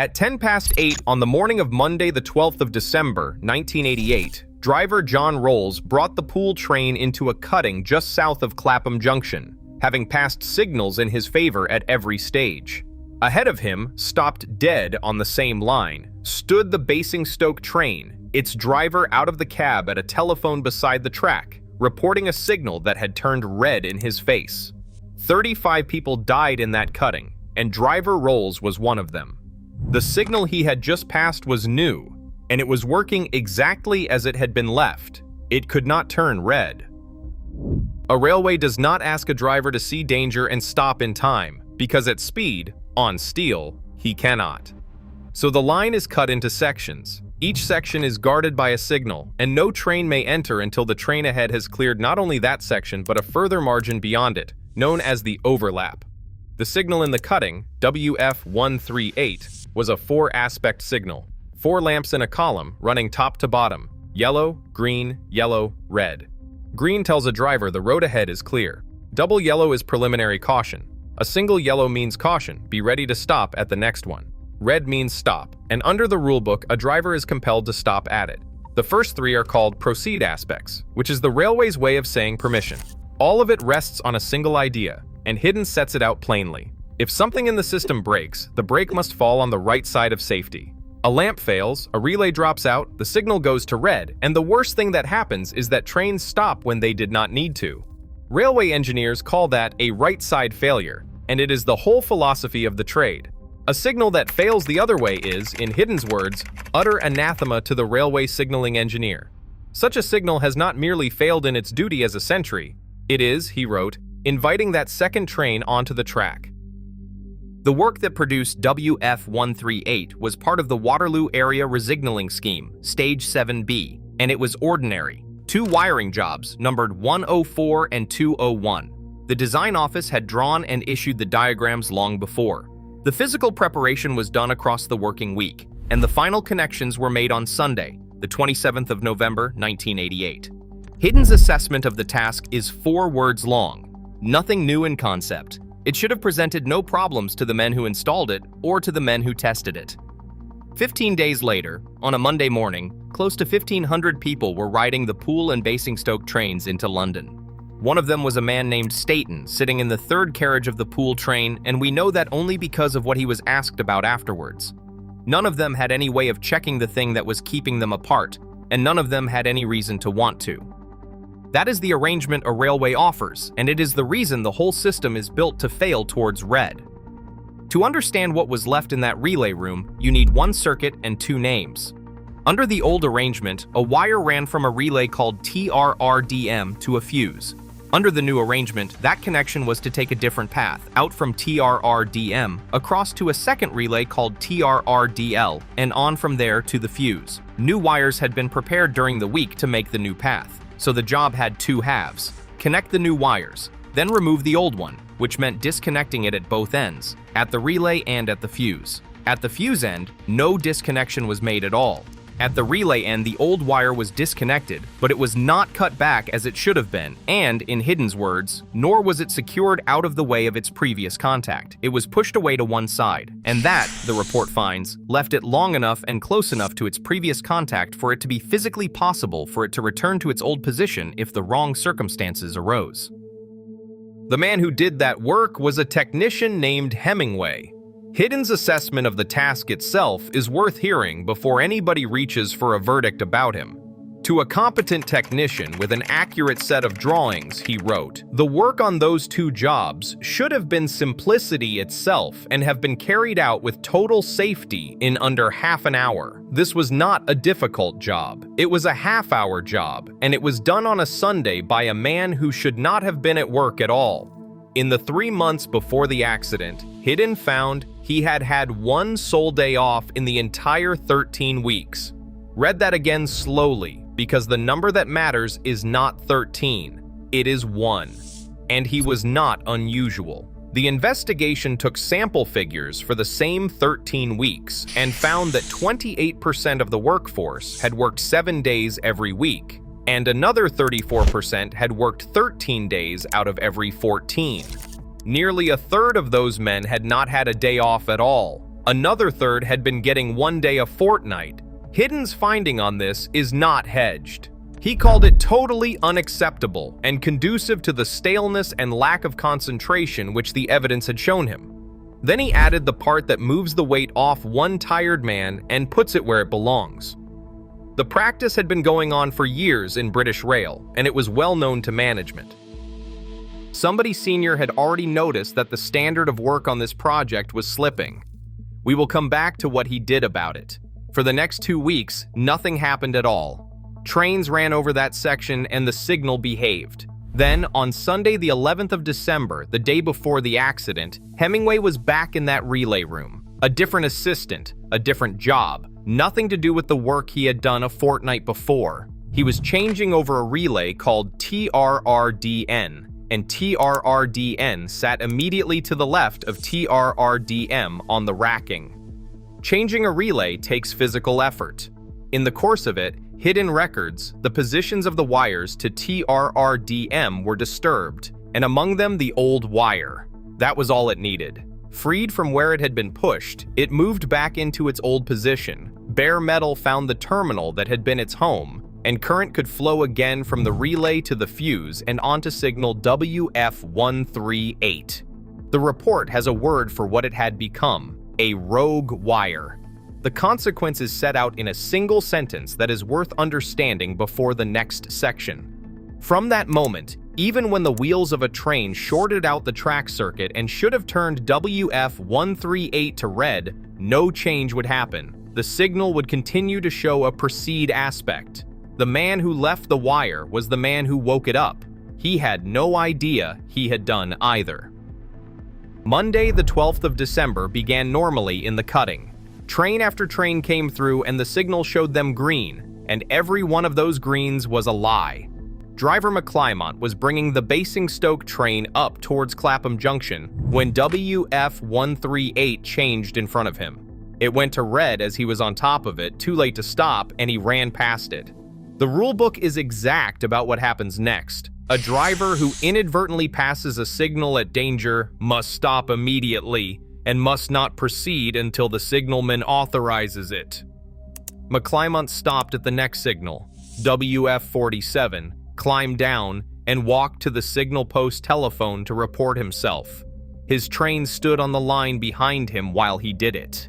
At 10 past 8 on the morning of Monday, the 12th of December, 1988, driver John Rolls brought the pool train into a cutting just south of Clapham Junction, having passed signals in his favor at every stage. Ahead of him, stopped dead on the same line, stood the Basingstoke train, its driver out of the cab at a telephone beside the track, reporting a signal that had turned red in his face. 35 people died in that cutting, and driver Rolls was one of them. The signal he had just passed was new, and it was working exactly as it had been left. It could not turn red. A railway does not ask a driver to see danger and stop in time, because at speed, on steel, he cannot. So the line is cut into sections. Each section is guarded by a signal, and no train may enter until the train ahead has cleared not only that section but a further margin beyond it, known as the overlap. The signal in the cutting, WF138, was a 4-aspect signal, 4 lamps in a column running top to bottom, yellow, green, yellow, red. Green tells a driver the road ahead is clear. Double yellow is preliminary caution. A single yellow means caution, be ready to stop at the next one. Red means stop, and under the rulebook, a driver is compelled to stop at it. The first 3 are called proceed aspects, which is the railway's way of saying permission. All of it rests on a single idea, and Hidden sets it out plainly. If something in the system breaks, the brake must fall on the right side of safety. A lamp fails, a relay drops out, the signal goes to red, and the worst thing that happens is that trains stop when they did not need to. Railway engineers call that a right side failure, and it is the whole philosophy of the trade. A signal that fails the other way is, in Hidden's words, utter anathema to the railway signaling engineer. Such a signal has not merely failed in its duty as a sentry, it is, he wrote, inviting that second train onto the track. The work that produced WF138 was part of the Waterloo Area Resignalling Scheme, Stage 7B, and it was ordinary. 2 wiring jobs, numbered 104 and 201. The design office had drawn and issued the diagrams long before. The physical preparation was done across the working week, and the final connections were made on Sunday, the 27th of November, 1988. Hidden's assessment of the task is 4 words long. Nothing new in concept. It should have presented no problems to the men who installed it or to the men who tested it. 15 days later, on a Monday morning, close to 1,500 people were riding the Poole and Basingstoke trains into London. One of them was a man named Staton, sitting in the 3rd carriage of the Poole train, and we know that only because of what he was asked about afterwards. None of them had any way of checking the thing that was keeping them apart, and none of them had any reason to want to. That is the arrangement a railway offers, and it is the reason the whole system is built to fail towards red. To understand what was left in that relay room, you need 1 circuit and 2 names. Under the old arrangement, a wire ran from a relay called TRRDM to a fuse. Under the new arrangement, that connection was to take a different path, out from TRRDM, across to a second relay called TRRDL, and on from there to the fuse. New wires had been prepared during the week to make the new path. So the job had 2 halves. Connect the new wires, then remove the old one, which meant disconnecting it at both ends, at the relay and at the fuse. At the fuse end, no disconnection was made at all. At the relay end, the old wire was disconnected, but it was not cut back as it should have been, and, in Hidden's words, nor was it secured out of the way of its previous contact. It was pushed away to one side, and that, the report finds, left it long enough and close enough to its previous contact for it to be physically possible for it to return to its old position if the wrong circumstances arose. The man who did that work was a technician named Hemingway. Hidden's assessment of the task itself is worth hearing before anybody reaches for a verdict about him. To a competent technician with an accurate set of drawings, he wrote, "The work on those 2 jobs should have been simplicity itself and have been carried out with total safety in under half an hour. This was not a difficult job. It was a half-hour job, and it was done on a Sunday by a man who should not have been at work at all." In the 3 months before the accident, Hidden found he had had 1 sole day off in the entire 13 weeks. Read that again slowly, because the number that matters is not 13, it is 1. And he was not unusual. The investigation took sample figures for the same 13 weeks and found that 28% of the workforce had worked 7 days every week, and another 34% had worked 13 days out of every 14. Nearly a third of those men had not had a day off at all, Another third had been getting 1 day a fortnight. Hidden's finding on this is not hedged. He called it totally unacceptable and conducive to the staleness and lack of concentration which the evidence had shown him. Then he added the part that moves the weight off one tired man and puts it where it belongs. The practice had been going on for years in British Rail, and it was well known to management. Somebody senior had already noticed that the standard of work on this project was slipping. We will come back to what he did about it. For the next 2 weeks, nothing happened at all. Trains ran over that section and the signal behaved. Then, on Sunday the 11th of December, the day before the accident, Hemingway was back in that relay room. A different assistant, a different job, nothing to do with the work he had done a fortnight before. He was changing over a relay called TRRDN, and TRRDN sat immediately to the left of TRRDM on the racking. Changing a relay takes physical effort. In the course of it, hidden records, the positions of the wires to TRRDM were disturbed, and among them the old wire. That was all it needed. Freed from where it had been pushed, it moved back into its old position. Bare metal found the terminal that had been its home, and current could flow again from the relay to the fuse and onto signal WF138. The report has a word for what it had become: a rogue wire. The consequence is set out in a single sentence that is worth understanding before the next section. From that moment, even when the wheels of a train shorted out the track circuit and should have turned WF138 to red, no change would happen. The signal would continue to show a proceed aspect. The man who left the wire was the man who woke it up. He had no idea he had done either. Monday, the 12th of December, began normally in the cutting. Train after train came through and the signal showed them green, and every one of those greens was a lie. Driver McClymont was bringing the Basingstoke train up towards Clapham Junction when WF138 changed in front of him. It went to red as he was on top of it, too late to stop, and he ran past it. The rulebook is exact about what happens next. A driver who inadvertently passes a signal at danger must stop immediately and must not proceed until the signalman authorizes it. McClymont stopped at the next signal, WF47, climbed down, and walked to the signal post telephone to report himself. His train stood on the line behind him while he did it.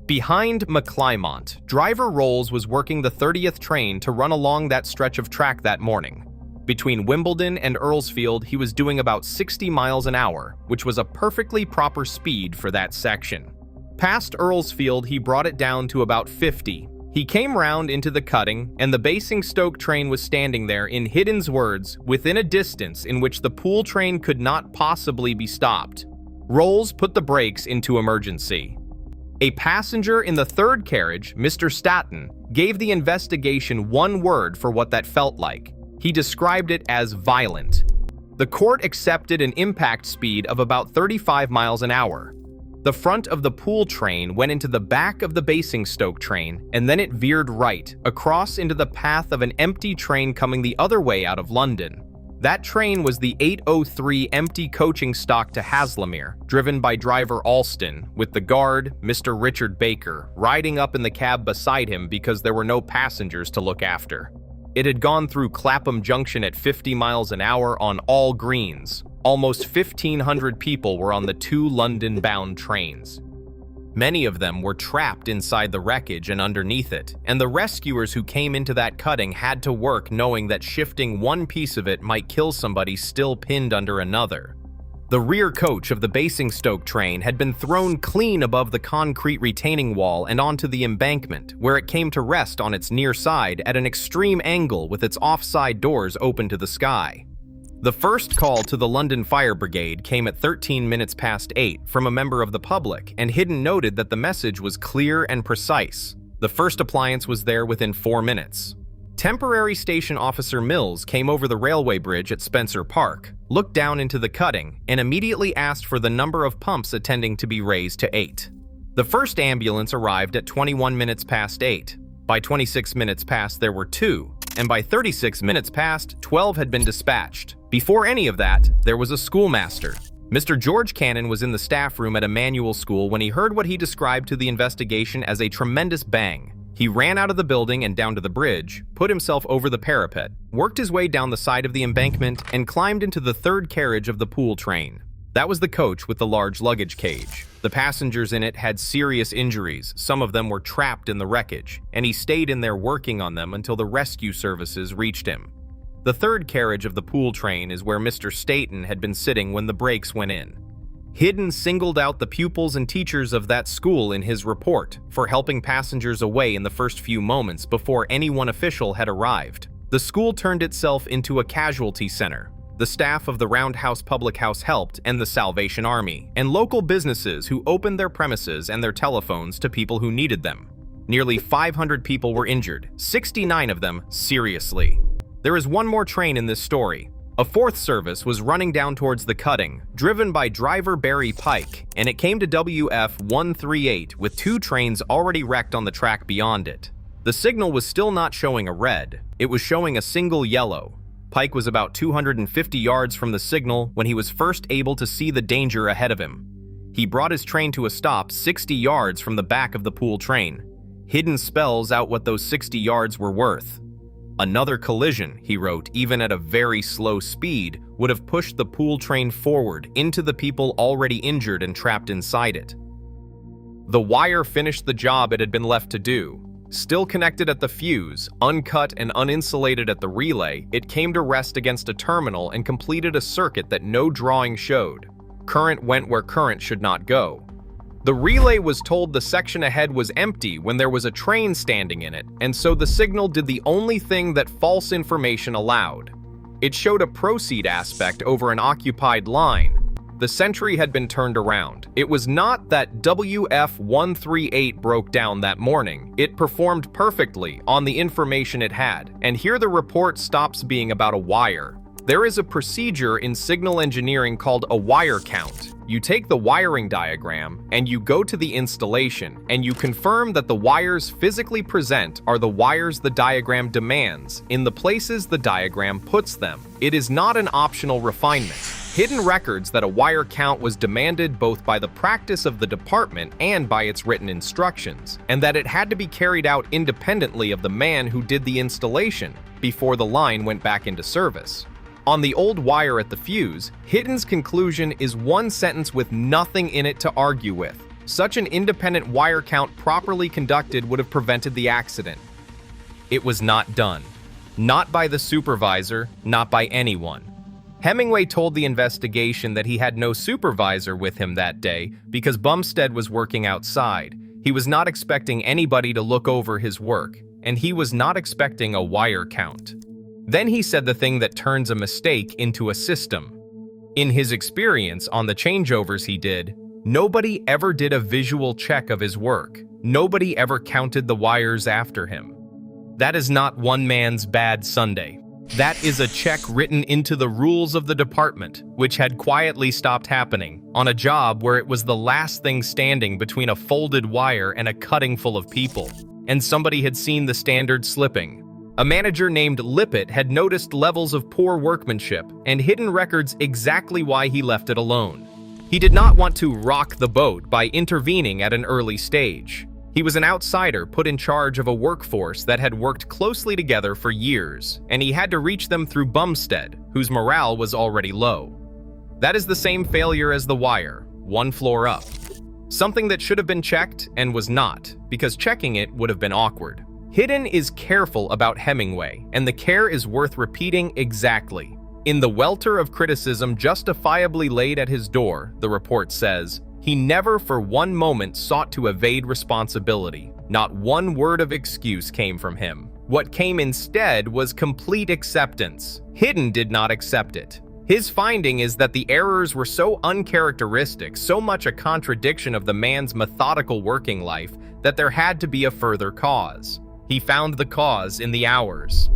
Behind McClymont, driver Rolls was working the 30th train to run along that stretch of track that morning. Between Wimbledon and Earlsfield, he was doing about 60 miles an hour, which was a perfectly proper speed for that section. Past Earlsfield, he brought it down to about 50. He came round into the cutting, and the Basingstoke train was standing there, in Hidden's words, within a distance in which the pool train could not possibly be stopped. Rolls put the brakes into emergency. A passenger in the third carriage, Mr. Staton, gave the investigation one word for what that felt like. He described it as violent. The court accepted an impact speed of about 35 miles an hour. The front of the pool train went into the back of the Basingstoke train, and then it veered right, across into the path of an empty train coming the other way out of London. That train was the 8:03 empty coaching stock to Haslemere, driven by driver Alston, with the guard, Mr. Richard Baker, riding up in the cab beside him because there were no passengers to look after. It had gone through Clapham Junction at 50 miles an hour on all greens. Almost 1,500 people were on the 2 London-bound trains. Many of them were trapped inside the wreckage and underneath it, and the rescuers who came into that cutting had to work knowing that shifting one piece of it might kill somebody still pinned under another. The rear coach of the Basingstoke train had been thrown clean above the concrete retaining wall and onto the embankment, where it came to rest on its near side at an extreme angle with its offside doors open to the sky. The first call to the London Fire Brigade came at 13 minutes past 8 from a member of the public, and Hidden noted that the message was clear and precise. The first appliance was there within 4 minutes. Temporary Station Officer Mills came over the railway bridge at Spencer Park, looked down into the cutting, and immediately asked for the number of pumps attending to be raised to 8. The first ambulance arrived at 21 minutes past 8. By 26 minutes past, there were 2, and by 36 minutes past, 12 had been dispatched. Before any of that, there was a schoolmaster. Mr. George Cannon was in the staff room at a manual school when he heard what he described to the investigation as a tremendous bang. He ran out of the building and down to the bridge, put himself over the parapet, worked his way down the side of the embankment, and climbed into the third carriage of the pool train. That was the coach with the large luggage cage. The passengers in it had serious injuries, some of them were trapped in the wreckage, and he stayed in there working on them until the rescue services reached him. The third carriage of the pool train is where Mr. Staton had been sitting when the brakes went in. Hidden singled out the pupils and teachers of that school in his report for helping passengers away in the first few moments before any one official had arrived. The school turned itself into a casualty center. The staff of the Roundhouse Public House helped, and the Salvation Army, and local businesses who opened their premises and their telephones to people who needed them. Nearly 500 people were injured, 69 of them seriously. There is one more train in this story. A fourth service was running down towards the cutting, driven by driver Barry Pike, and it came to WF 138 with two trains already wrecked on the track beyond it. The signal was still not showing a red, it was showing a single yellow. Pike was about 250 yards from the signal when he was first able to see the danger ahead of him. He brought his train to a stop 60 yards from the back of the pool train. Hidden spells out what those 60 yards were worth. Another collision, he wrote, even at a very slow speed, would have pushed the pool train forward into the people already injured and trapped inside it. The wire finished the job it had been left to do. Still connected at the fuse, uncut and uninsulated at the relay, it came to rest against a terminal and completed a circuit that no drawing showed. Current went where current should not go. The relay was told the section ahead was empty when there was a train standing in it, and so the signal did the only thing that false information allowed. It showed a proceed aspect over an occupied line. The sentry had been turned around. It was not that WF 138 broke down that morning. It performed perfectly on the information it had, and here the report stops being about a wire. There is a procedure in signal engineering called a wire count. You take the wiring diagram and you go to the installation and you confirm that the wires physically present are the wires the diagram demands in the places the diagram puts them. It is not an optional refinement. Hidden records that a wire count was demanded both by the practice of the department and by its written instructions, and that it had to be carried out independently of the man who did the installation before the line went back into service. On the old wire at the fuse, Hidden's conclusion is one sentence with nothing in it to argue with. Such an independent wire count properly conducted would have prevented the accident. It was not done. Not by the supervisor, not by anyone. Hemingway told the investigation that he had no supervisor with him that day because Bumstead was working outside. He was not expecting anybody to look over his work, and he was not expecting a wire count. Then he said the thing that turns a mistake into a system. In his experience on the changeovers he did, nobody ever did a visual check of his work. Nobody ever counted the wires after him. That is not one man's bad Sunday. That is a check written into the rules of the department, which had quietly stopped happening, on a job where it was the last thing standing between a folded wire and a cutting full of people, and somebody had seen the standard slipping. A manager named Lippett had noticed levels of poor workmanship and hidden records exactly why he left it alone. He did not want to rock the boat by intervening at an early stage. He was an outsider put in charge of a workforce that had worked closely together for years, and he had to reach them through Bumstead, whose morale was already low. That is the same failure as the wire, one floor up. Something that should have been checked and was not, because checking it would have been awkward. Hidden is careful about Hemingway, and the care is worth repeating exactly. In the welter of criticism justifiably laid at his door, the report says, he never for one moment sought to evade responsibility. Not one word of excuse came from him. What came instead was complete acceptance. Hidden did not accept it. His finding is that the errors were so uncharacteristic, so much a contradiction of the man's methodical working life, that there had to be a further cause. He found the cause in the hours.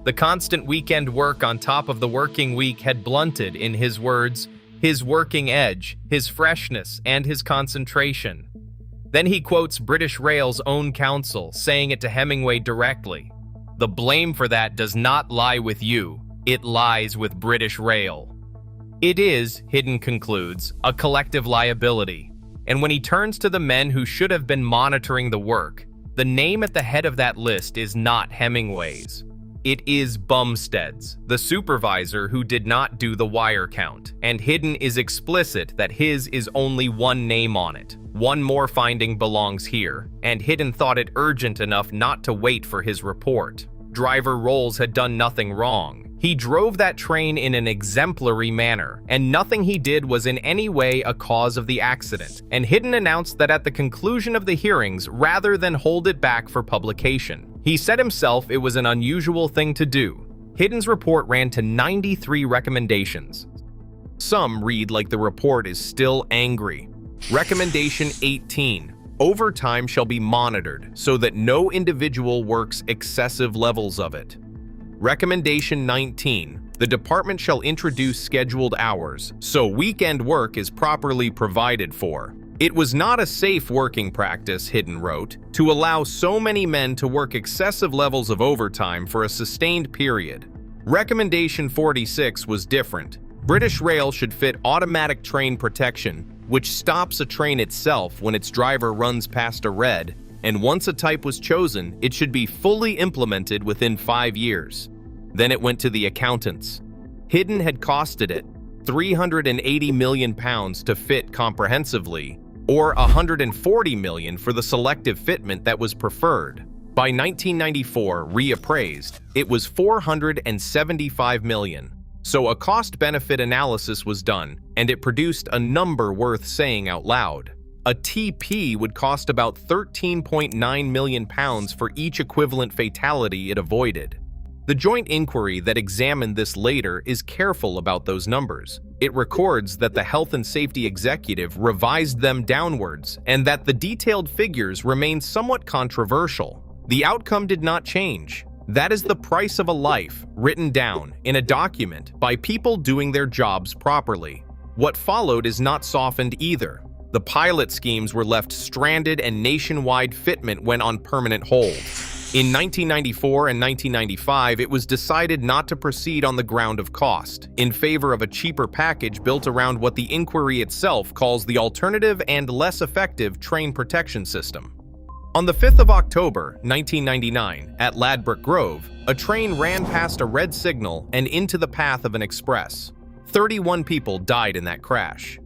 The constant weekend work on top of the working week had blunted, in his words, his working edge, his freshness, and his concentration. Then he quotes British Rail's own counsel, saying it to Hemingway directly. The blame for that does not lie with you, it lies with British Rail. It is, Hidden concludes, a collective liability. And when he turns to the men who should have been monitoring the work, the name at the head of that list is not Hemingway's. It is Bumstead's, the supervisor who did not do the wire count, and Hidden is explicit that his is only one name on it. One more finding belongs here, and Hidden thought it urgent enough not to wait for his report. Driver Rolls had done nothing wrong. He drove that train in an exemplary manner, and nothing he did was in any way a cause of the accident, and Hidden announced that at the conclusion of the hearings, rather than hold it back for publication, he said himself it was an unusual thing to do. Hidden's report ran to 93 recommendations. Some read like the report is still angry. Recommendation 18. Overtime shall be monitored so that no individual works excessive levels of it. Recommendation 19. The department shall introduce scheduled hours, so weekend work is properly provided for. It was not a safe working practice, Hidden wrote, to allow so many men to work excessive levels of overtime for a sustained period. Recommendation 46 was different. British Rail should fit automatic train protection, which stops a train itself when its driver runs past a red, and once a type was chosen, it should be fully implemented within 5 years. Then it went to the accountants. Hidden had costed it £380 million to fit comprehensively, or £140 million for the selective fitment that was preferred. By 1994, reappraised, it was £475 million. So a cost-benefit analysis was done, and it produced a number worth saying out loud. A TP would cost about £13.9 million for each equivalent fatality it avoided. The joint inquiry that examined this later is careful about those numbers. It records that the health and safety executive revised them downwards and that the detailed figures remain somewhat controversial. The outcome did not change. That is the price of a life, written down in a document by people doing their jobs properly. What followed is not softened either. The pilot schemes were left stranded and nationwide fitment went on permanent hold. In 1994 and 1995, it was decided not to proceed on the ground of cost, in favor of a cheaper package built around what the inquiry itself calls the alternative and less effective train protection system. On the 5th of October, 1999, at Ladbroke Grove, a train ran past a red signal and into the path of an express. 31 people died in that crash.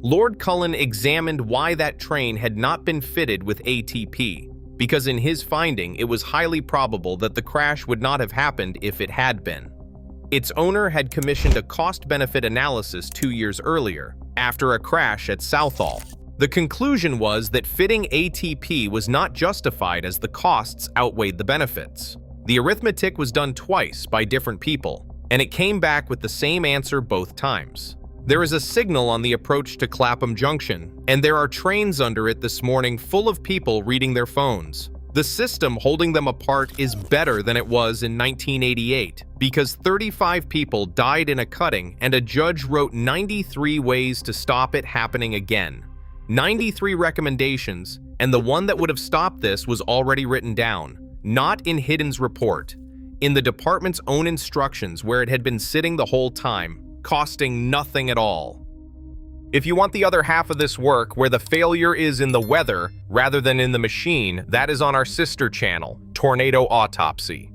Lord Cullen examined why that train had not been fitted with ATP, because in his finding it was highly probable that the crash would not have happened if it had been. Its owner had commissioned a cost-benefit analysis 2 years earlier, after a crash at Southall. The conclusion was that fitting ATP was not justified as the costs outweighed the benefits. The arithmetic was done twice by different people, and it came back with the same answer both times. There is a signal on the approach to Clapham Junction, and there are trains under it this morning full of people reading their phones. The system holding them apart is better than it was in 1988, because 35 people died in a cutting and a judge wrote 93 ways to stop it happening again. 93 recommendations, and the one that would have stopped this was already written down, not in Hidden's report, in the department's own instructions where it had been sitting the whole time, costing nothing at all. If you want the other half of this work, where the failure is in the weather rather than in the machine, that is on our sister channel, Tornado Autopsy.